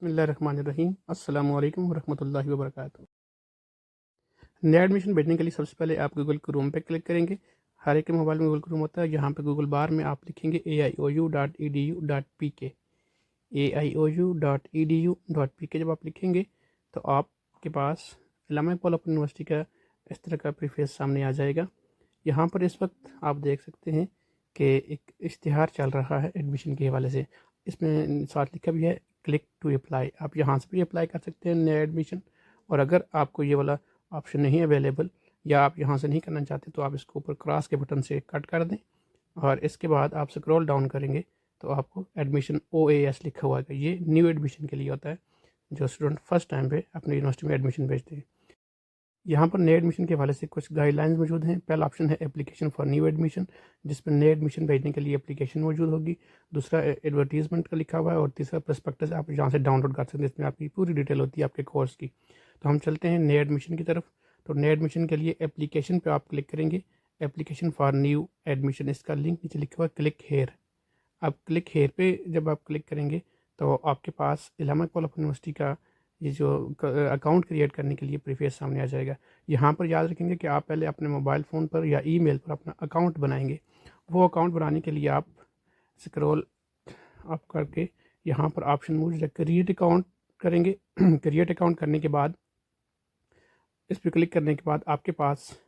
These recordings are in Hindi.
बिस्मिल्लाहिर्रहमानिर्रहीम। अस्सलामु अलैकुम वरहमतुल्लाहि वबरकातुहू। नया एडमिशन भेजने के लिए सबसे पहले आप गूगल क्रोम पे क्लिक करेंगे। हर एक के मोबाइल में गूगल क्रोम होता है। यहाँ पे गूगल बार में आप लिखेंगे aiou.edu.pk। aiou.edu.pk जब आप लिखेंगे तो आपके पास इस्लामिक पोल ओपन यूनिवर्सिटी का इस तरह का प्रीफेस सामने आ जाएगा। यहाँ पर इस वक्त आप देख सकते हैं कि एक इश्तिहार चल रहा है एडमिशन के हवाले से। इसमें साथ लिखा भी है क्लिक टू अप्लाई। आप यहाँ से भी अप्लाई कर सकते हैं नया एडमिशन। और अगर आपको ये वाला ऑप्शन नहीं अवेलेबल या आप यहाँ से नहीं करना चाहते तो आप इसको ऊपर क्रॉस के बटन से कट कर दें और इसके बाद आप स्क्रॉल डाउन करेंगे तो आपको एडमिशन OAS लिखा हुआ है। ये न्यू एडमिशन के लिए होता है जो स्टूडेंट फर्स्ट टाइम पे अपनी यूनिवर्सिटी में एडमिशन भेजते हैं। यहाँ पर नए एडमिशन के हवाले से कुछ गाइडलाइंस मौजूद हैं। पहला ऑप्शन है एप्लीकेशन फॉर न्यू एडमिशन, जिसमें नए एडमिशन भेजने के लिए एप्लीकेशन मौजूद होगी। दूसरा एडवर्टीजमेंट का लिखा हुआ है और तीसरा प्रोस्पेक्टस आप यहाँ से डाउनलोड कर सकते हैं, इसमें आपकी पूरी डिटेल होती है आपके कोर्स की। तो हम चलते हैं नए एडमिशन की तरफ। तो नए एडमिशन के लिए एप्लीकेशन पर आप क्लिक करेंगे, एप्लीकेशन फॉर न्यू एडमिशन, इसका लिंक नीचे लिखा हुआ है क्लिक हेयर। अब क्लिक हेयर पे जब आप क्लिक करेंगे तो आपके पास इस्लामिक पोल ओपन यूनिवर्सिटी का ये जो अकाउंट क्रिएट करने के लिए प्रीफेस सामने आ जाएगा। यहाँ पर याद रखेंगे कि आप पहले अपने मोबाइल फ़ोन पर या ईमेल पर अपना अकाउंट बनाएंगे। वो अकाउंट बनाने के लिए आप स्क्रॉल अप करके यहाँ पर ऑप्शन मौजूद है क्रिएट अकाउंट करेंगे। क्रिएट अकाउंट करने के बाद इस पर क्लिक करने के बाद आपके पास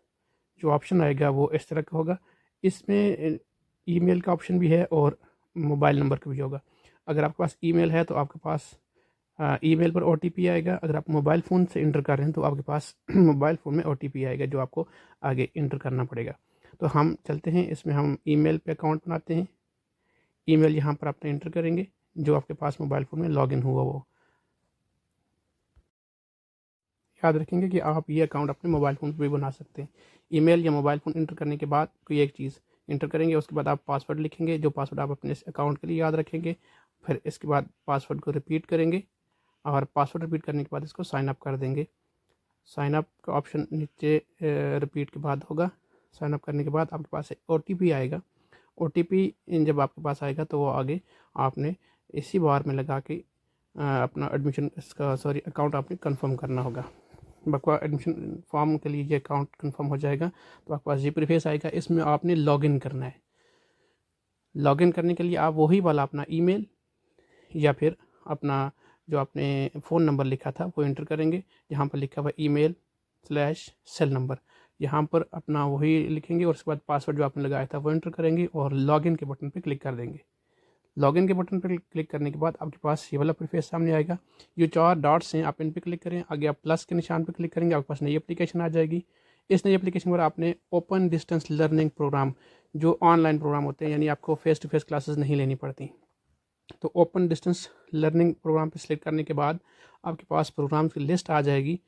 जो ऑप्शन आएगा वो इस तरह का होगा। इसमें ईमेल का ऑप्शन भी है और मोबाइल नंबर का भी होगा। अगर आपके पास ईमेल है तो आपके पास ईमेल पर OTP आएगा। अगर आप मोबाइल फ़ोन से इंटर कर रहे हैं तो आपके पास मोबाइल फ़ोन में OTP आएगा जो आपको आगे इंटर करना पड़ेगा। तो हम चलते हैं, इसमें हम ईमेल पे अकाउंट बनाते हैं। ईमेल यहाँ पर आपने इंटर करेंगे जो आपके पास मोबाइल फ़ोन में लॉगिन हुआ वो। याद रखेंगे कि आप ये अकाउंट अपने मोबाइल फ़ोन पर भी बना सकते हैं। ईमेल या मोबाइल फ़ोन इंटर करने के बाद कोई एक चीज़ इंटर करेंगे, उसके बाद आप पासवर्ड लिखेंगे जो पासवर्ड आप अपने इस अकाउंट के लिए याद रखेंगे। फिर इसके बाद पासवर्ड को रिपीट करेंगे और पासवर्ड रिपीट करने के बाद इसको साइन अप कर देंगे। साइन अप का ऑप्शन नीचे रिपीट के बाद होगा। साइन अप करने के बाद आपके पास OTP आएगा। OTP जब आपके पास आएगा तो वो आगे आपने इसी बार में लगा के अपना एडमिशन अकाउंट आपने कंफर्म करना होगा। बकवा एडमिशन फॉर्म के लिए ये अकाउंट कंफर्म हो जाएगा तो आपके पास ये प्रीफेस आएगा। इसमें आपने लॉगिन करना है। लॉगिन करने के लिए आप वही वाला अपना ईमेल या फिर अपना जो आपने फ़ोन नंबर लिखा था वो इंटर करेंगे। यहाँ पर लिखा हुआ email/सेल नंबर, यहाँ पर अपना वही लिखेंगे और उसके बाद पासवर्ड जो आपने लगाया था वो इंटर करेंगे और लॉगिन के बटन पर क्लिक कर देंगे। लॉगिन के बटन पर क्लिक करने के बाद आपके पास ये वाला प्रीफेस सामने आएगा। ये 4 डॉट्स हैं, आप इन पर क्लिक करें। आगे आप प्लस के निशान पर क्लिक करेंगे, आपके पास नई एप्लीकेशन आ जाएगी। इस नई एप्लीकेशन पर आपने ओपन डिस्टेंस लर्निंग प्रोग्राम, जो ऑनलाइन प्रोग्राम होते हैं यानी आपको फ़ेस टू फेस क्लासेस नहीं लेनी पड़ती, तो ओपन डिस्टेंस लर्निंग प्रोग्राम पर सिलेक्ट करने के बाद आपके पास प्रोग्राम की लिस्ट आ जाएगी।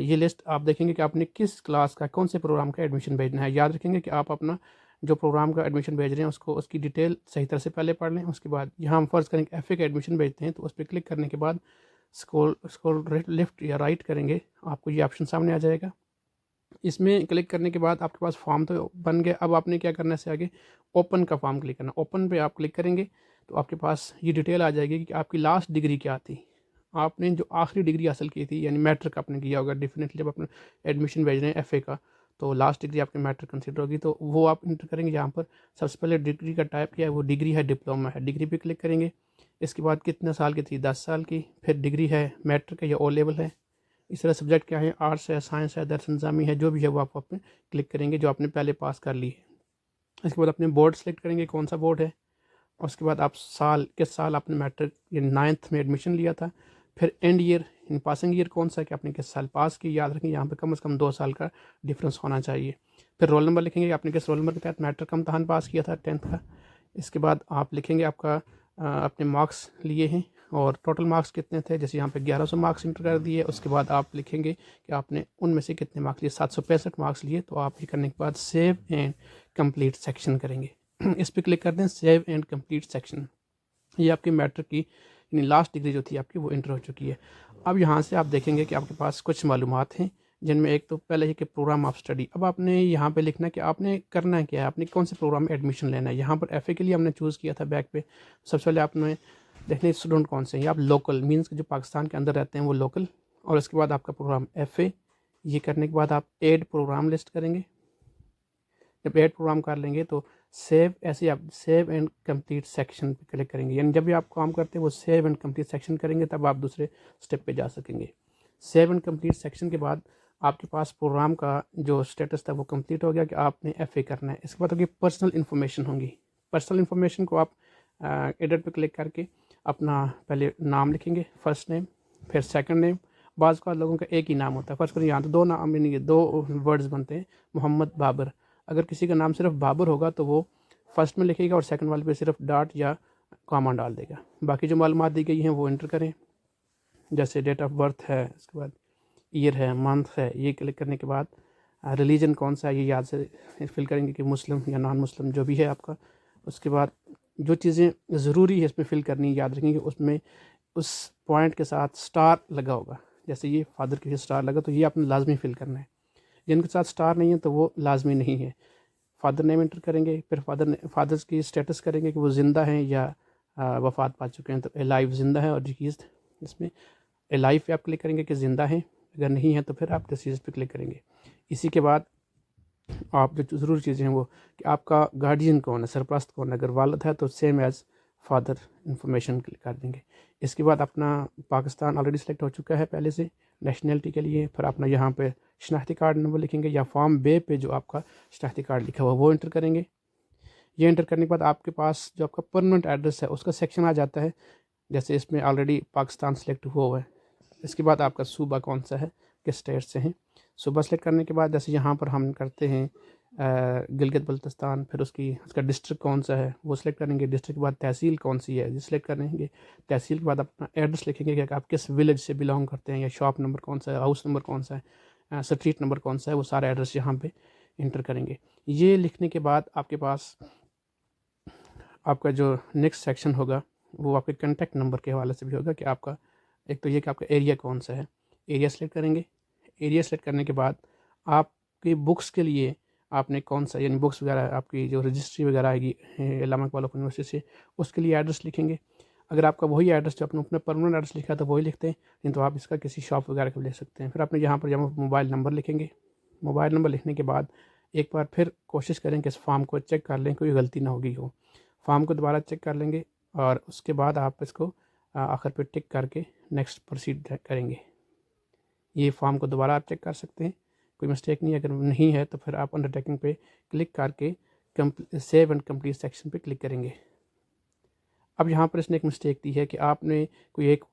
ये लिस्ट आप देखेंगे कि आपने किस क्लास का, कौन से प्रोग्राम का एडमिशन भेजना है। याद रखेंगे कि आप अपना जो प्रोग्राम का एडमिशन भेज रहे हैं उसको, उसकी डिटेल सही तरह से पहले पढ़ लें। उसके बाद यहाँ हम फ़र्ज़ करेंगे FA का एडमिशन भेजते हैं तो उस पर क्लिक करने के बाद स्क्रॉल लेफ़्ट या राइट करेंगे, आपको ये ऑप्शन सामने आ जाएगा। इसमें क्लिक करने के बाद आपके पास फॉर्म तो बन गया। अब आपने क्या करना है, इससे आगे ओपन का फॉर्म क्लिक करना। ओपन पे आप क्लिक करेंगे तो आपके पास ये डिटेल आ जाएगी कि आपकी लास्ट डिग्री क्या थी। आपने जो आखिरी डिग्री हासिल की थी यानी मैट्रिक आपने किया होगा डेफिनेटली। जब अपने एडमिशन भेज रहे हैं FA का तो लास्ट डिग्री आपकी मैट्रिक कंसिडर होगी, तो वो आप इंटर करेंगे। यहाँ पर सबसे पहले डिग्री का टाइप क्या है, वो डिग्री है डिप्लोमा है, डिग्री पे क्लिक करेंगे। इसके बाद कितने साल की थी, 10 साल की। फिर डिग्री है मैट्रिक है या O लेवल है। इस तरह सब्जेक्ट क्या है, आर्ट्स है, साइंस है, दर्स निज़ामी है, जो भी है वो आप अपने क्लिक करेंगे जो आपने पहले पास कर ली है। इसके बाद अपने बोर्ड सेलेक्ट करेंगे कौन सा बोर्ड है। और उसके बाद आप किस साल आपने मैट्रिक या 9th में एडमिशन लिया था। फिर and year in passing year कौन सा कि आपने किस साल पास की। याद रखें यहाँ पे कम से कम 2 साल का डिफरेंस होना चाहिए। फिर रोल नंबर लिखेंगे आपने किस रोल नंबर के तहत मैट्रिक का इम्तहान पास किया था 10th का। इसके बाद आप लिखेंगे आपका अपने मार्क्स लिए हैं और टोटल मार्क्स कितने थे, जैसे यहाँ पे 1100 मार्क्स इंटर कर दिए। उसके बाद आप लिखेंगे कि आपने उनमें से कितने मार्क्स लिए, 765 मार्क्स लिए। तो आप ये करने के बाद सेव एंड कंप्लीट सेक्शन करेंगे। इस पर क्लिक कर दें, सेव एंड कंप्लीट सेक्शन। ये आपकी मैट्रिक की यानी लास्ट डिग्री जो थी आपकी वो इंटर हो चुकी है। अब यहाँ से आप देखेंगे कि आपके पास कुछ मालूमात हैं, जिनमें एक तो पहले ही कि प्रोग्राम ऑफ स्टडी। अब आपने यहाँ पे लिखना है कि आपने करना क्या है, आपने कौन से प्रोग्राम में एडमिशन लेना है। यहाँ पर FA के लिए हमने चूज़ किया था बैक पे। सबसे पहले आपने देखने स्टूडेंट कौन से हैं, आप लोकल मीन्स कि जो पाकिस्तान के अंदर रहते हैं वो लोकल। और उसके बाद आपका प्रोग्राम FA। ये करने के बाद आप ऐड प्रोग्राम लिस्ट करेंगे। जब ऐड प्रोग्राम कर लेंगे तो सेव, ऐसे आप सेव एंड कंप्लीट सेक्शन पे क्लिक करेंगे, यानी जब भी आप काम करते हैं वो सेव एंड कंप्लीट सेक्शन करेंगे तब आप दूसरे स्टेप पे जा सकेंगे। सेव एंड कंप्लीट सेक्शन के बाद आपके पास प्रोग्राम का जो स्टेटस था वो कंप्लीट हो गया कि आपने FA करना है। इसके बाद आपकी पर्सनल इन्फॉर्मेशन होंगी। पर्सनल इन्फॉर्मेशन को आप एडिट पे क्लिक करके अपना पहले नाम लिखेंगे, फर्स्ट नेम, फिर सेकंड नेम। बाज़ का लोगों का एक ही नाम होता है, फर्स्ट करें यहाँ तो दो नाम नहीं है, दो वर्ड्स बनते हैं, मोहम्मद बाबर। अगर किसी का नाम सिर्फ बाबर होगा तो वो फर्स्ट में लिखेगा और सेकंड वाले पे सिर्फ डॉट या कॉमा डाल देगा। बाकी जो मालूमात दी गई हैं वो एंटर करें, जैसे डेट ऑफ बर्थ है, उसके बाद ईयर है, मंथ है। ये क्लिक करने के बाद रिलीजन कौन सा है ये याद से फिल करेंगे कि मुस्लिम या नॉन मुस्लिम जो भी है आपका। उसके बाद जो चीज़ें ज़रूरी है इसमें फिल करनी याद रखेंगे, उसमें उस पॉइंट के साथ स्टार लगा होगा। जैसे ये फादर के लिए स्टार लगा तो ये आपने लाजमी फिल करना है। जिनके साथ स्टार नहीं है तो वो लाजमी नहीं है। फादर नेम एंटर करेंगे, फिर फादर्स की स्टेटस करेंगे कि वो ज़िंदा हैं या वफ़ात पा चुके हैं। तो अलाइव ज़िंदा है और डिसीज़्ड, इसमें अलाइव पे आप क्लिक करेंगे कि ज़िंदा हैं, अगर नहीं है तो फिर आप डिसीज़ पे क्लिक करेंगे। इसी के बाद आप जो ज़रूरी चीज़ें हैं वो कि आपका गार्जियन कौन है, सरपरस्त कौन है। अगर वालिद है तो same as father information click कर देंगे। इसके बाद अपना पाकिस्तान ऑलरेडी सेलेक्ट हो चुका है पहले से नेशनलिटी के लिए, फिर अपना यहाँ पे शनाख्ती कार्ड नंबर लिखेंगे या फॉर्म बे पे जो आपका शनाख्ती कार्ड लिखा हुआ वो एंटर करेंगे। ये एंटर करने के बाद आपके पास जो आपका परमानेंट एड्रेस है उसका सेक्शन आ जाता है। जैसे इसमें ऑलरेडी पाकिस्तान सेलेक्ट हुआ है। इसके बाद आपका सूबा कौन सा है, किस स्टेट से हैं। सूबा सेलेक्ट करने के बाद जैसे यहाँ पर हम करते हैं गिलगित बल्तिस्तान, फिर उसका डिस्ट्रिक्ट कौन सा है वो सिलेक्ट करेंगे। डिस्ट्रिक्ट के बाद तहसील कौन सी है ये सिलेक्ट करेंगे। तहसील के बाद अपना एड्रेस लिखेंगे कि आप किस विलेज से बिलोंग करते हैं, या शॉप नंबर कौन सा है, हाउस नंबर कौन सा है, स्ट्रीट नंबर कौन सा है, वो सारा एड्रेस यहाँ पे इंटर करेंगे। ये लिखने के बाद आपके पास आपका जो नेक्स्ट सेक्शन होगा वो आपके कॉन्टैक्ट नंबर के हवाले से भी होगा कि आपका एक तो ये कि आपका एरिया कौन सा है। एरिया सेलेक्ट करेंगे। एरिया सेलेक्ट करने के बाद आपकी बुक्स के लिए आपने कौन सा, यानी बुक्स वगैरह आपकी जो रजिस्ट्री वगैरह आएगी इलामा इकबाल ओपन यूनिवर्सिटी से, उसके लिए एड्रेस लिखेंगे। अगर आपका वही एड्रेस जो आपने अपना परमानेंट एड्रेस लिखा तो वही लिखते हैं, नहीं तो आप इसका किसी शॉप वगैरह का लिख सकते हैं। फिर आपने यहाँ पर जब मोबाइल नंबर लिखेंगे। मोबाइल नंबर लिखने के बाद एक बार फिर कोशिश करें कि इस फॉर्म को चेक कर लें, कोई गलती ना होगी हो। फॉर्म को दोबारा चेक कर लेंगे और उसके बाद आप इसको आखिर पे टिक करके नेक्स्ट प्रोसीड करेंगे। ये फॉर्म को दोबारा आप चेक कर सकते हैं, कोई मिस्टेक नहीं। अगर नहीं है तो फिर आप अंडरटेकिंग पे क्लिक करके सेव एंड कंप्लीट सेक्शन पे क्लिक करेंगे। अब यहाँ पर इसने एक मिस्टेक दी है कि आपने कोई एक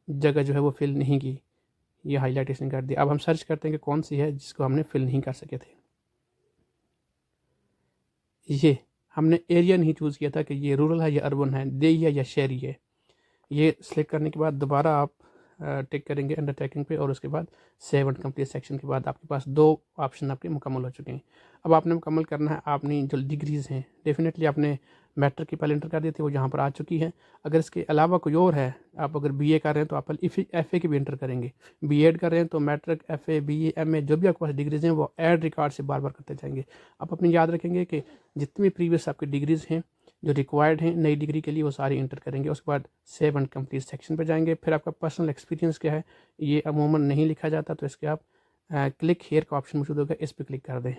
जगह जो है वो फिल नहीं की, ये हाईलाइट इसने कर दिया। अब हम सर्च करते हैं कि कौन सी है जिसको हमने फिल नहीं कर सके थे। ये हमने एरिया नहीं चूज़ किया था कि ये रूरल है या अर्बन है, देही है या शहरी है। ये सिलेक्ट करने के बाद दोबारा आप टिक करेंगे अंडरटेकिंग पे और उसके बाद सेव एंड कंप्लीट सेक्शन के बाद आपके पास दो ऑप्शन आपके मुकम्मल हो चुके हैं। अब आपने मुकम्मल करना है अपनी जो डिग्रीज़ हैं। डेफिनेटली आपने मैट्रिक की पहले एंटर कर दी थी, वो यहाँ पर आ चुकी है। अगर इसके अलावा कोई और है, आप अगर BA कर रहे हैं तो आप FA की भी एंटर करेंगे। B.Ed कर रहे हैं तो मैट्रिक, FA, BA, MA जो भी आपके पास डिग्रीज़ हैं वो ऐड रिकॉर्ड से बार बार करते जाएंगे। आप अपनी याद रखेंगे कि जितनी भी प्रीवियस आपकी डिग्रीज़ हैं जो रिक्वायर्ड हैं नई डिग्री के लिए वो सारी इंटर करेंगे। उसके बाद सेव एंड कंप्लीट सेक्शन पे जाएंगे। फिर आपका पर्सनल एक्सपीरियंस क्या है ये अमूमन नहीं लिखा जाता, तो इसके आप क्लिक हेयर का ऑप्शन मौजूद होगा, इस पर क्लिक कर दें।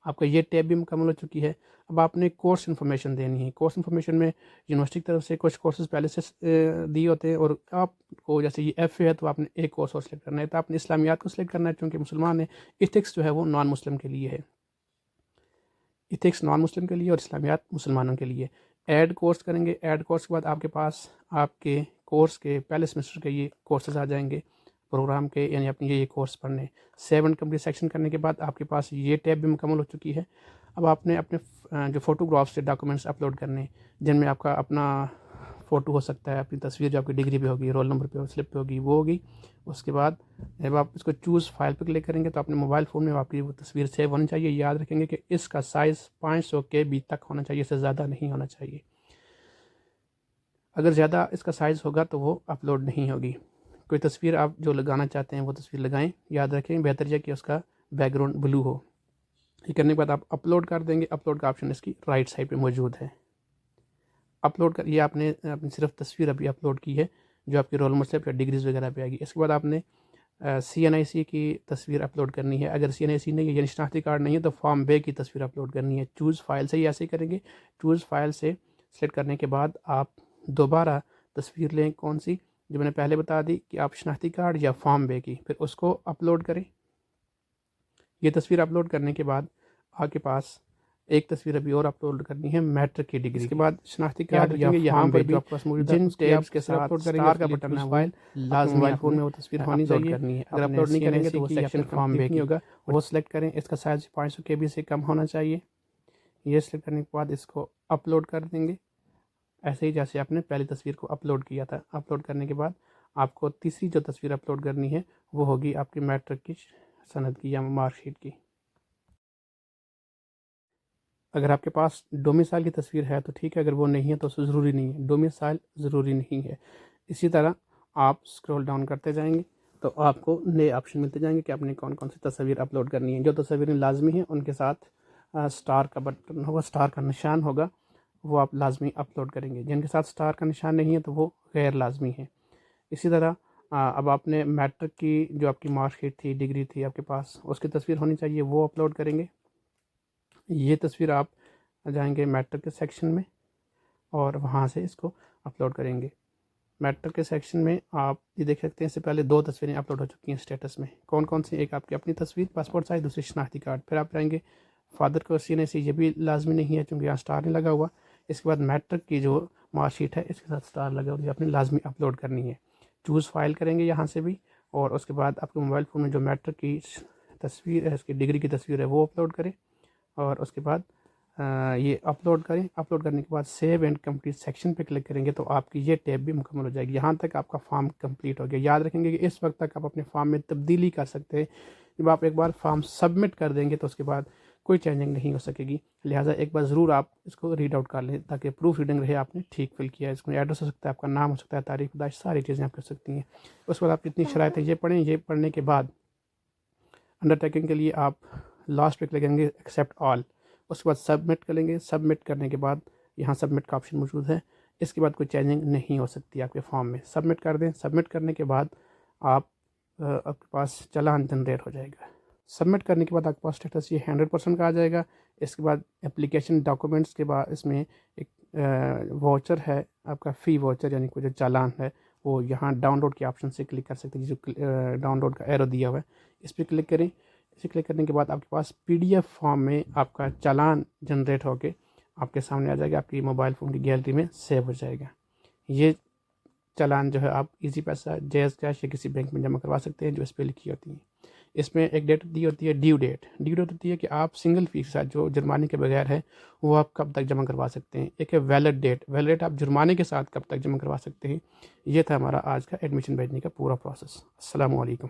आपका ये टैब भी मुकम्मल हो चुकी है। अब आपने कोर्स इन्फॉर्मेशन देनी है। कोर्स इन्फॉर्मेशन में यूनिवर्सिटी की तरफ से कुछ कोर्सेज पहले से दिए होते हैं और आपको जैसे ये FA है तो आपने एक कोर्स और सेलेक्ट करना है। तो आपने इस्लामियात को सिलेक्ट करना है क्योंकि मुसलमान है। इथिक्स जो है वो नॉन मुस्लिम के लिए है। इथिक्स नॉन मुस्लिम के लिए और इस्लामियात मुसलमानों के लिए। ऐड कोर्स करेंगे। ऐड कोर्स के बाद आपके पास आपके कोर्स के पहले सेमेस्टर के ये कोर्सेज आ जाएंगे प्रोग्राम के, यानी अपनी ये कोर्स पढ़ने। सेव एंड कंप्लीट सेक्शन करने के बाद आपके पास ये टैब भी मुकम्मल हो चुकी है। अब आपने अपने जो फ़ोटोग्राफ्स से डॉक्यूमेंट्स अपलोड करने, जिनमें आपका अपना फ़ोटो हो सकता है, अपनी तस्वीर जो आपकी डिग्री पे होगी, रोल नंबर पे, स्लिप पे होगी, वो होगी। उसके बाद जब आप इसको चूज़ फाइल पे क्लिक करेंगे तो अपने मोबाइल फ़ोन में आपकी वो तस्वीर सेव होनी चाहिए। याद रखेंगे कि इसका साइज़ 500 KB तक होना चाहिए, इससे ज़्यादा नहीं होना चाहिए। अगर ज़्यादा इसका साइज़ होगा तो वो अपलोड नहीं होगी। कोई तस्वीर आप जो लगाना चाहते हैं वो तस्वीर लगाएं। याद रखें बेहतर यह कि उसका बैकग्राउंड ब्लू हो। ये करने के बाद आप अपलोड कर देंगे। अपलोड का ऑप्शन इसकी राइट साइड पे मौजूद है। अपलोड कर, ये आपने अपनी सिर्फ तस्वीर अभी अपलोड की है जो आपकी रोल नंबर स्लिप या डिग्रीज वगैरह पे आएगी। इसके बाद आपने CNIC की तस्वीर अपलोड करनी है। अगर CNIC नहीं है यानी शनाख्ती कार्ड नहीं है तो फॉर्म बे की तस्वीर अपलोड करनी है। चूज़ फाइल से ही ऐसे ही करेंगे। चूज़ फाइल से सेलेक्ट करने के बाद आप दोबारा तस्वीर लें, कौन सी, जो मैंने पहले बता दी कि आप शनाख्ती कार्ड या फॉर्म बे की, फिर उसको अपलोड करें। ये तस्वीर अपलोड करने के बाद आपके पास एक तस्वीर अभी और अपलोड करनी है मैट्रिक की डिग्री। इसके बाद शनाख्ती कार्ड या यहाँ पर जो आपके पास मौजूद है जिन टैब्स के साथ स्टार का बटन है फाइल लाजमी मोबाइल फ़ोन में वो तस्वीर होनी चाहिए करनी है। अगर अपलोड नहीं करेंगे तो वो सेक्शन फॉर्म बे नहीं होगा, वो सिलेक्ट करें। इसका साइज 500 KB से कम होना चाहिए। ये सिलेक्ट करने के बाद इसको अपलोड कर देंगे ऐसे ही जैसे आपने पहली तस्वीर को अपलोड किया था। अपलोड करने के बाद आपको तीसरी जो तस्वीर अपलोड करनी है वो होगी आपकी मैट्रिक की सनद की या मार्कशीट की। अगर आपके पास डोमिसाइल की तस्वीर है तो ठीक है, अगर वो नहीं है तो ज़रूरी नहीं है, डोमिसाइल ज़रूरी नहीं है। इसी तरह आप स्क्रॉल डाउन करते जाएंगे तो आपको नए ऑप्शन मिलते जाएंगे कि आपने कौन कौन सी तस्वीर अपलोड करनी है। जो तस्वीरें लाजमी हैं उनके साथ स्टार का बटन होगा, स्टार का निशान होगा, वो आप लाजमी अपलोड करेंगे। जिनके साथ स्टार का निशान नहीं है तो वो गैर लाजमी है। इसी तरह अब आपने मैट्रिक की जो आपकी मार्कशीट थी, डिग्री थी आपके पास, उसकी तस्वीर होनी चाहिए, वो अपलोड करेंगे। ये तस्वीर आप जाएंगे मैट्रिक के सेक्शन में और वहाँ से इसको अपलोड करेंगे। मैट्रिक के सेक्शन में आप ये देख सकते हैं इससे पहले 2 तस्वीरें अपलोड हो चुकी हैं स्टेटस में। कौन कौन सी? एक आपकी अपनी तस्वीर पासपोर्ट साइज, दूसरी शनाख्ती कार्ड। फिर आप जाएंगे फादर को CNIC, ये भी लाजमी नहीं है क्योंकि यहाँ स्टार नहीं लगा हुआ। इसके बाद मैट्रिक की जो मार्कशीट है इसके साथ स्टार लगा हुआ, ये आपने लाजमी अपलोड करनी है। चूज़ फाइल करेंगे यहाँ से भी, और उसके बाद आपके मोबाइल फ़ोन में जो मैट्रिक की तस्वीर है, इसकी डिग्री की तस्वीर है, वो अपलोड करें। और उसके बाद ये अपलोड करें। अपलोड करने के बाद सेव एंड कंप्लीट सेक्शन पे क्लिक करेंगे तो आपकी ये टैब भी मुकम्मल हो जाएगी। यहाँ तक आपका फॉर्म कंप्लीट हो गया। याद रखेंगे कि इस वक्त तक आप अपने फॉर्म में तब्दीली कर सकते हैं। जब आप एक बार फॉर्म सबमिट कर देंगे तो उसके बाद कोई चेंजिंग नहीं हो सकेगी। लिहाजा एक बार ज़रूर आप इसको रीड आउट कर लें ताकि प्रूफ रीडिंग रहे आपने ठीक फिल किया है। इसमें एड्रेस हो सकता है, आपका नाम हो सकता है, तारीख पैदाइश, सारी चीज़ें आप कर सकती हैं। उसके बाद आप जितनी शरायतें ये पढ़ें, ये पढ़ने के बाद अंडरटेकिंग के लिए आप लास्ट पे क्लिक करेंगे एक्सेप्ट ऑल। उसके बाद सबमिट करेंगे। सबमिट करने के बाद यहाँ सबमिट का ऑप्शन मौजूद है। इसके बाद कोई चेंजिंग नहीं हो सकती आपके फॉर्म में। सबमिट कर दें। सबमिट करने के बाद आपके पास चालान जनरेट हो जाएगा। सबमिट करने के बाद आपके पास स्टेटस ये 100% का आ जाएगा। इसके बाद एप्लीकेशन डॉक्यूमेंट्स के बाद इसमें एक वाउचर है आपका, फ़ी वाउचर यानी कोई जो चालान है वो यहाँ डाउनलोड के ऑप्शन से क्लिक कर सकते हैं। जो डाउनलोड का एरो दिया हुआ है इस पर क्लिक करें। इसे क्लिक करने के बाद आपके पास PDF फॉर्म में आपका चालान जनरेट होके आपके सामने आ जाएगा, आपकी मोबाइल फ़ोन की गैलरी में सेव हो जाएगा। ये चालान जो है आप इजी पैसा, जैज़ कैश या किसी बैंक में जमा करवा सकते हैं जो इस पर लिखी होती है। इसमें एक डेट दी होती है, ड्यू डेट। ड्यू डेट होती है कि आप सिंगल फ़ीस के साथ जो जुर्माने के बगैर है वो आप कब तक जमा करवा सकते हैं। एक है वैलिड डेट। वैलिड डेट आप जुर्माने के साथ कब तक जमा करवा सकते हैं। ये था हमारा आज का एडमिशन भेजने का पूरा प्रोसेस। अस्सलाम वालेकुम।